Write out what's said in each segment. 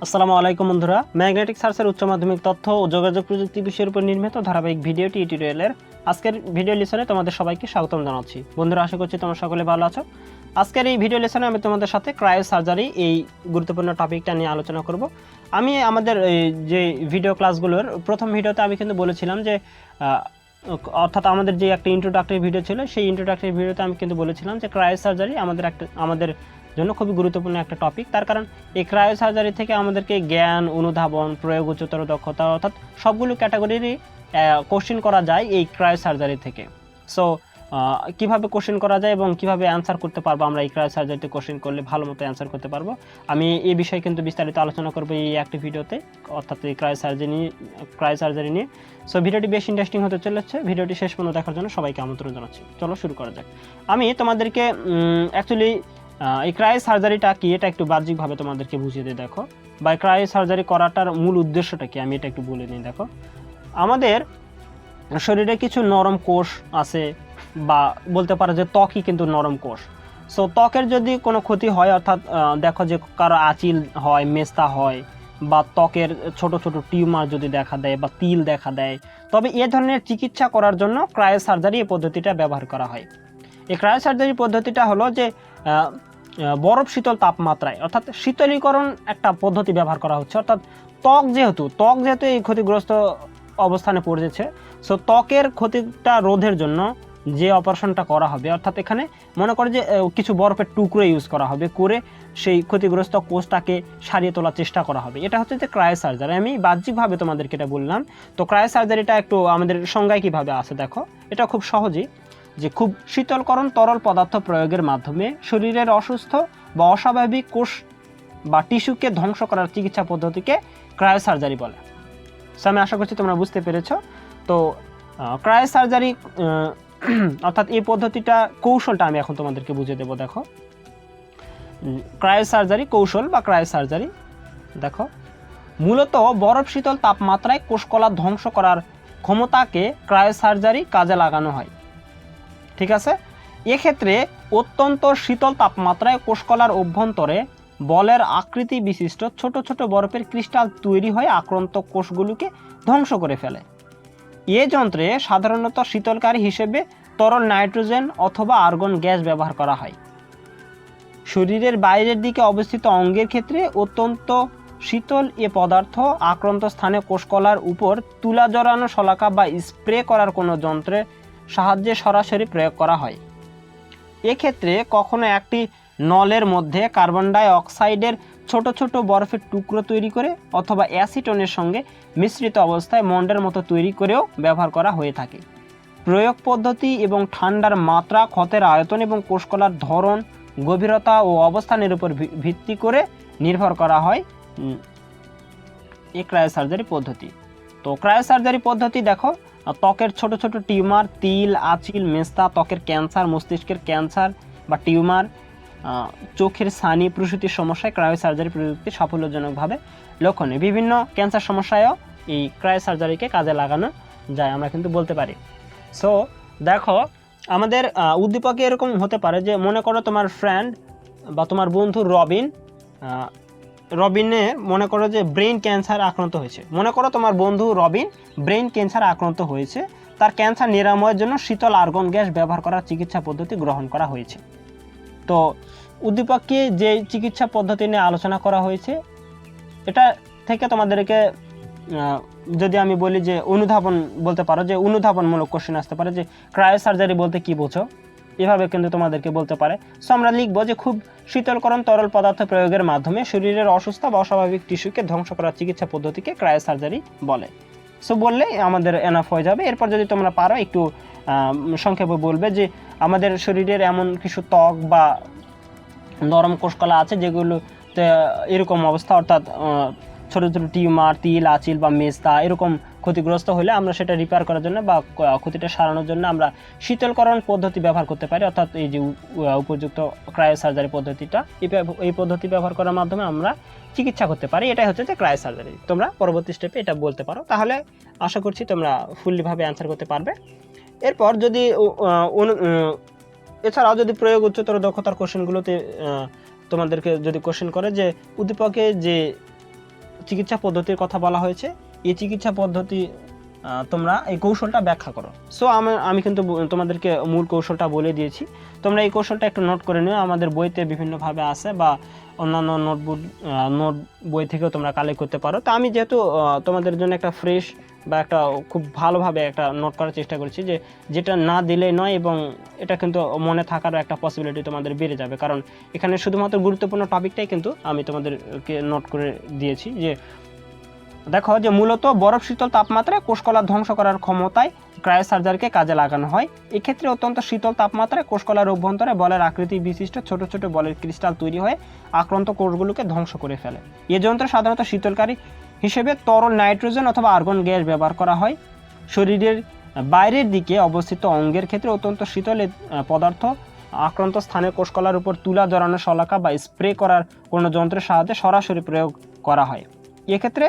আসসালামু আলাইকুম বন্ধুরা, ম্যাগনেটিক সার্চের উচ্চ মাধ্যমিক তথ্য ও যোগাযোগ প্রযুক্তি বিষয়ের উপর নির্মিত ধারাবাহিক ভিডিও টিউটোরিয়ালের আজকের ভিডিও লেসনে তোমাদের সবাইকে স্বাগতম জানাচ্ছি। বন্ধুরা, আশা করছি তোমরা সকলে ভালো আছো। আজকের এই ভিডিও লেসনে আমি তোমাদের সাথে ক্রায়োসার্জারি এই গুরুত্বপূর্ণ টপিকটা নিয়ে আলোচনা করব। আমি আমাদের যে ভিডিও ক্লাসগুলোর প্রথম ভিডিওতে আমি কিন্তু বলেছিলাম যে অর্থাৎ আমাদের যে একটা ইন্ট্রোডাক্টরি ভিডিও ছিল, সেই ইন্ট্রোডাক্টরি ভিডিওতে আমি কিন্তু বলেছিলাম যে ক্রায়োসার্জারি আমাদের জন্য খুবই গুরুত্বপূর্ণ একটা টপিক। তার কারণ এই ক্রায়োসার্জারি থেকে আমাদেরকে জ্ঞান, অনুধাবন, প্রয়োগ, উচ্চতর দক্ষতা অর্থাৎ সবগুলো ক্যাটাগরিরই কোশ্চেন করা যায় এই ক্রায়োসার্জারি থেকে। সো কীভাবে কোশ্চেন করা যায় এবং কীভাবে অ্যান্সার করতে পারবো আমরা এই ক্রায়োসার্জারিতে কোশ্চেন করলে ভালো মতো অ্যান্সার করতে পারবো, আমি এই বিষয়ে কিন্তু বিস্তারিত আলোচনা করবো এই একটি ভিডিওতে, অর্থাৎ এই ক্রায়োসার্জারি নিয়ে। সো ভিডিওটি বেশ ইন্টারেস্টিং হতে চলেছে। ভিডিওটি শেষ পর্যন্ত দেখার জন্য সবাইকে আমন্ত্রণ জানাচ্ছি। চলো শুরু করা যাক। আমি তোমাদেরকে অ্যাকচুয়ালি এই ক্রায়োসার্জারিটা কি এটা একটু বাহ্যিকভাবে তোমাদেরকে বুঝিয়ে দিই। দেখো, বা ক্রায়োসার্জারি করাটার মূল উদ্দেশ্যটা কি আমি এটা একটু বলে নিই। দেখো, আমাদের শরীরে কিছু নরম কোষ আছে, বা বলতে পারো যে ত্বকই কিন্তু নরম কোষ। সো ত্বকের যদি কোনো ক্ষতি হয়, অর্থাৎ দেখো যে কারো আঁচিল হয়, মেস্তা হয়, বা ত্বকের ছোট ছোট টিউমার যদি দেখা দেয় বা তিল দেখা দেয়, তবে এ ধরনের চিকিৎসা করার জন্য ক্রায়োসার্জারি এই পদ্ধতিটা ব্যবহার করা হয়। এই ক্রায়োসার্জারি পদ্ধতিটা হলো যে বরফ শীতল তাপমাত্রায় অর্থাৎ শীতলীকরণ একটা পদ্ধতি ব্যবহার করা হচ্ছে। অর্থাৎ ত্বক যেহেতু এই ক্ষতিগ্রস্ত অবস্থানে পড়েছে, সো ত্বকের ক্ষতিটা রোধের জন্য যে অপারেশনটা করা হবে, অর্থাৎ এখানে মনে করে যে কিছু বরফের টুকরো ইউজ করা হবে, করে সেই ক্ষতিগ্রস্ত কোষটাকে সারিয়ে তোলার চেষ্টা করা হবে। এটা হচ্ছে যে ক্রায়োসার্জারি। আমি বাহ্যিকভাবে তোমাদেরকে এটা বললাম। তো ক্রায়োসার্জারিটা একটু আমাদের সংজ্ঞায় কীভাবে আছে দেখো, এটা খুব সহজেই যে খুব শীতলকরণ তরল পদার্থ প্রয়োগের মাধ্যমে শরীরের অসুস্থ বা অস্বাভাবিক কোষ বা টিস্যুকে ধ্বংস করার চিকিৎসা পদ্ধতিকে ক্রায়োসার্জারি বলে। সো আমি আশা করছি তোমরা বুঝতে পেরেছ। তো ক্রায়োসার্জারি অর্থাৎ এই পদ্ধতিটা কৌশলটা আমি এখন তোমাদেরকে বুঝিয়ে দেবো। দেখো, ক্রায়োসার্জারি কৌশল বা ক্রায়োসার্জারি, দেখো মূলত বরফ শীতল তাপমাত্রায় কোষকলা ধ্বংস করার ক্ষমতাকে ক্রায়োসার্জারি কাজে লাগানো হয়। ঠিক আছে, এক্ষেত্রে অত্যন্ত শীতল তাপমাত্রায় কোষকলার অভ্যন্তরে বলের আকৃতি বিশিষ্ট ছোট ছোট বরফের ক্রিস্টাল তৈরি হয়ে আক্রান্ত কোষগুলোকে ধ্বংস করে ফেলে। এ যন্ত্রে সাধারণত শীতলকারী হিসেবে তরল নাইট্রোজেন অথবা আর্গন গ্যাস ব্যবহার করা হয়। শরীরের বাইরের দিকে অবস্থিত অঙ্গের ক্ষেত্রে অত্যন্ত শীতল এ পদার্থ আক্রান্ত স্থানে কোষকলার উপর তুলা জড়ানো শলাকা বা স্প্রে করার কোনো যন্ত্রের সাহায্যে সরাসরি প্রয়োগ করা হয়। এক্ষেত্রে কখনো একটি নলের মধ্যে কার্বন ডাই অক্সাইডের ছোট ছোট বরফের টুকরো তৈরি করে অথবা অ্যাসিটনের সঙ্গে মিশ্রিত অবস্থায় মন্ডের মতো তৈরি করেও ব্যবহার করা হয়ে থাকে। প্রয়োগ পদ্ধতি এবং ঠান্ডার মাত্রা, ক্ষতের আয়তন এবং কোষকলার ধরন, গভীরতা ও অবস্থানের উপর ভিত্তি করে নির্ভর করা হয় এই ক্রায়োসার্জারি পদ্ধতি। তো ক্রায়োসার্জারি পদ্ধতি দেখো, ত্বকের ছোট ছোট টিউমার, তিল, আঁচিল, মেস্তা, ত্বকের ক্যান্সার, মস্তিষ্কের ক্যান্সার বা টিউমার, চোখের ছানি, প্রসূতির সমস্যায় ক্রায়োসার্জারি প্রযুক্তি সাফল্যজনকভাবে লক্ষণীয়। বিভিন্ন ক্যান্সার সমস্যায়ও এই ক্রায়োসার্জারিকে কাজে লাগানো যায়, আমরা কিন্তু বলতে পারি। সো দেখো, আমাদের উদ্দীপকে এরকম হতে পারে যে মনে করো তোমার ফ্রেন্ড বা তোমার বন্ধু রবিনে মনে করো যে ব্রেন ক্যান্সার আক্রান্ত হয়েছে। মনে করো তোমার বন্ধু রবিন ব্রেন ক্যান্সার আক্রান্ত হয়েছে, তার ক্যান্সার নিরাময়ের জন্য শীতল আর্গন গ্যাস ব্যবহার করার চিকিৎসা পদ্ধতি গ্রহণ করা হয়েছে। তো উদ্দীপকে যে চিকিৎসা পদ্ধতি নিয়ে আলোচনা করা হয়েছে, এটা থেকে তোমাদেরকে যদি আমি বলি যে অনুধাবন, বলতে পারো যে অনুধাবনমূলক কোশ্চেন আসতে পারে যে ক্রায়োসার্জারি বলতে কি বোঝো, এভাবে কিন্তু তোমাদেরকে বলতে পারে। সো আমরা লিখবো যে খুব শীতলকরণ তরল পদার্থ প্রয়োগের মাধ্যমে শরীরের অসুস্থ বা অস্বাভাবিক টিস্যুকে ধ্বংস করার চিকিৎসা পদ্ধতিকে ক্রায়োসার্জারি বলে। সো বললে আমাদের এনাফ হয়ে যাবে। এরপর যদি তোমরা পারো একটু সংক্ষেপে বলবে যে আমাদের শরীরের এমন কিছু ত্বক বা নরম কোষকলা আছে যেগুলোতে এরকম অবস্থা, অর্থাৎ ছোটো ছোটো টিউমার, তিল, আঁচিল বা মেস্তা এরকম ক্ষতিগ্রস্ত হলে আমরা সেটা রিপেয়ার করার জন্য বা ক্ষতিটা সারানোর জন্য আমরা শীতলকরণ পদ্ধতি ব্যবহার করতে পারি, অর্থাৎ এই যে উপযুক্ত ক্রায়োসার্জারি পদ্ধতিটা, এই পদ্ধতি ব্যবহার করার মাধ্যমে আমরা চিকিৎসা করতে পারি। এটাই হচ্ছে যে ক্রায়োসার্জারি। তোমরা পরবর্তী স্টেপে এটা বলতে পারো, তাহলে আশা করছি তোমরা ফুললিভাবে অ্যান্সার করতে পারবে। এরপর যদি এছাড়াও যদি প্রয়োগ উচ্চতর দক্ষতার কোশ্চেনগুলোতে তোমাদেরকে যদি কোশ্চেন করে যে উদ্দীপকে যে চিকিৎসা পদ্ধতির কথা বলা হয়েছে, এই চিকিৎসা পদ্ধতি তোমরা এই কৌশলটা ব্যাখ্যা করো। সো আমি কিন্তু তোমাদেরকে মূল কৌশলটা বলে দিয়েছি, তোমরা এই কৌশলটা একটু নোট করে নিও। আমাদের বইতে বিভিন্নভাবে আছে বা অন্যান্য নোট বই থেকেও তোমরা কালেক্ট করতে পারো। তো আমি যেহেতু তোমাদের জন্য একটা ফ্রেশ বা একটা খুব ভালোভাবে একটা নোট করার চেষ্টা করছি, যে যেটা না দিলে নয়, এবং এটা কিন্তু মনে থাকারও একটা পসিবিলিটি তোমাদের বেড়ে যাবে, কারণ এখানে শুধুমাত্র গুরুত্বপূর্ণ টপিকটাই কিন্তু আমি তোমাদেরকে নোট করে দিয়েছি। যে দেখো, যে মূলত বরফ শীতল তাপমাত্রায় কোষকলা ধ্বংস করার ক্ষমতায় ক্রায়োসার্জারিকে কাজে লাগানো হয়। এক্ষেত্রে অত্যন্ত শীতল তাপমাত্রায় কোষকলার অভ্যন্তরে বলের আকৃতি বিশিষ্ট ছোট ছোট বলের ক্রিস্টাল তৈরি হয়ে আক্রান্ত কোষগুলোকে ধ্বংস করে ফেলে। এ যন্ত্রে সাধারণত শীতলকারী হিসেবে তরল নাইট্রোজেন অথবা আর্গন গ্যাস ব্যবহার করা হয়। শরীরের বাইরের দিকে অবস্থিত অঙ্গের ক্ষেত্রে অত্যন্ত শীতল পদার্থ আক্রান্ত স্থানে কোষকলার উপর তুলা জড়ানো শলাকা বা স্প্রে করার কোনো যন্ত্রের সাহায্যে সরাসরি প্রয়োগ করা হয়। এক্ষেত্রে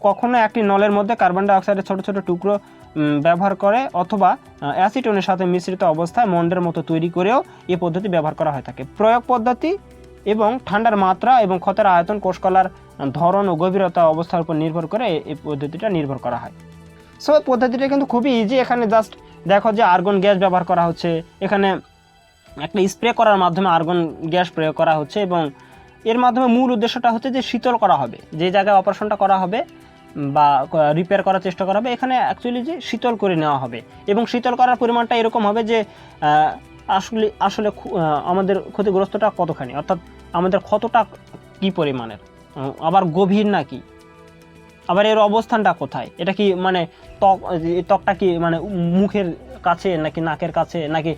কখনো একটি নলের মধ্যে কার্বন ডাইঅক্সাইডের ছোট ছোট টুকরো ব্যবহার করে অথবা অ্যাসিটোনের সাথে মিশ্রিত অবস্থায় মন্ডের মতো তৈরি করেও এই পদ্ধতি ব্যবহার করা হয়ে থাকে। প্রয়োগ পদ্ধতি এবং ঠান্ডার মাত্রা এবং ক্ষতের আয়তন, কোষকলার ধরন ও গভীরতা অবস্থার উপর নির্ভর করে এই পদ্ধতিটা নির্ভর করা হয়। সো এই পদ্ধতিটা কিন্তু খুবই ইজি। এখানে জাস্ট দেখো যে আর্গন গ্যাস ব্যবহার করা হচ্ছে, এখানে একটা স্প্রে করার মাধ্যমে আর্গন গ্যাস প্রয়োগ করা হচ্ছে, এবং এর মাধ্যমে মূল উদ্দেশ্যটা হচ্ছে যে শীতল করা হবে, যে জায়গায় অপারেশনটা করা হবে বা রিপেয়ার করার চেষ্টা করা হবে, এখানে অ্যাকচুয়ালি যে শীতল করে নেওয়া হবে। এবং শীতল করার পরিমাণটা এরকম হবে যে আসলে আমাদের ক্ষতিগ্রস্তটা কতখানি, অর্থাৎ আমাদের ক্ষতটা কি পরিমাণের, আবার গভীর নাকি, আবার এর অবস্থানটা কোথায়, এটা কি মানে ত্বকটা কি মানে মুখের কাছে নাকি নাকের কাছে নাকি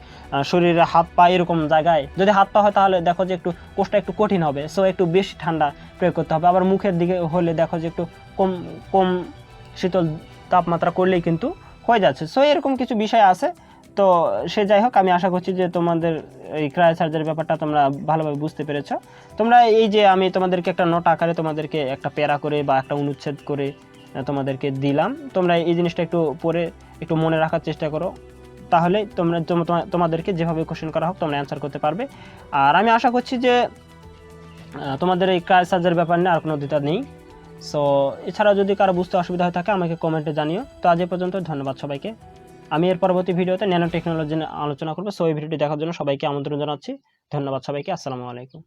শরীরে হাত পা এরকম জায়গায়। যদি হাত পা হয় তাহলে দেখো যে একটু কোষটা একটু কঠিন হবে, সো একটু বেশি ঠান্ডা প্রয়োগ করতে হবে। আবার মুখের দিকে হলে দেখো যে একটু কম শীতল তাপমাত্রা করলেই কিন্তু হয়ে যাচ্ছে। সো এরকম কিছু বিষয় আছে। তো সে যাই হোক, আমি আশা করছি যে তোমাদের এই ক্রায়োসার্জারির ব্যাপারটা তোমরা ভালোভাবে বুঝতে পেরেছো। তোমরা এই যে আমি তোমাদেরকে একটা নোট আকারে তোমাদেরকে একটা প্যারা করে বা একটা অনুচ্ছেদ করে তোমাদেরকে দিলাম, তোমরা এই জিনিসটা একটু পড়ে একটু মনে রাখার চেষ্টা করো, তাহলে তোমাদেরকে যেভাবে কোশ্চেন করা হোক তোমরা অ্যান্সার করতে পারবে। আর আমি আশা করছি যে তোমাদের এই ক্রায়োসার্জারির ব্যাপার নিয়ে আর কোনো দ্বিধা নেই। সো এছাড়াও যদি কারো বুঝতে অসুবিধা হয়ে থাকে আমাকে কমেন্টে জানিও। তো আজ এ পর্যন্ত, ধন্যবাদ সবাইকে। আমি এর পরবর্তী ভিডিওতে ন্যানো টেকনোলজি নিয়ে আলোচনা করবো। সো এই ভিডিওটি দেখার জন্য সবাইকে আমন্ত্রণ জানাচ্ছি। ধন্যবাদ সবাইকে। আসসালামু আলাইকুম।